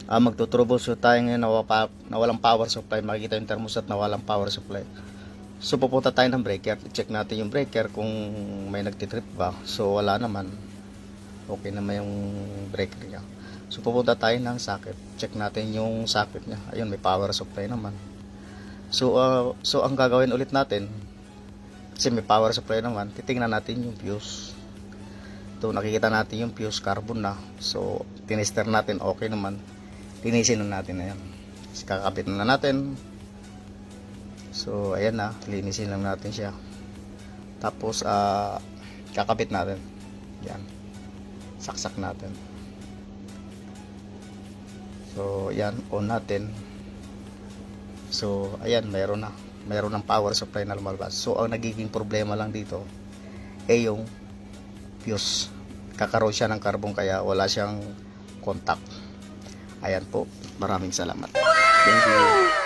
Magto-troubleshoot tayo ngayon na walang power supply. Makikita yung thermostat na walang power supply. So pupunta tayo ng breaker, check natin yung breaker kung may nagtitrip ba. So wala naman, okay naman yung breaker niya. So pupunta tayo ng socket, check natin yung socket niya. Ayun, may power supply naman. So ang gagawin ulit natin, kasi may power supply naman, titingnan natin yung fuse. Ito, nakikita natin yung fuse, carbon na. So tinester natin, okay naman. Linisin na natin, ayan. Kakapit na natin. So ayan na, linisin lang natin siya. Tapos kakapit natin. Yan. Saksak natin. So yan, on natin. So ayan, mayroon na. Mayroon ng power supply na lumalabas. So ang nagiging problema lang dito yung fuse. Kakaroon siya ng carbon kaya wala siyang contact. Ayan po. Maraming salamat. Thank you.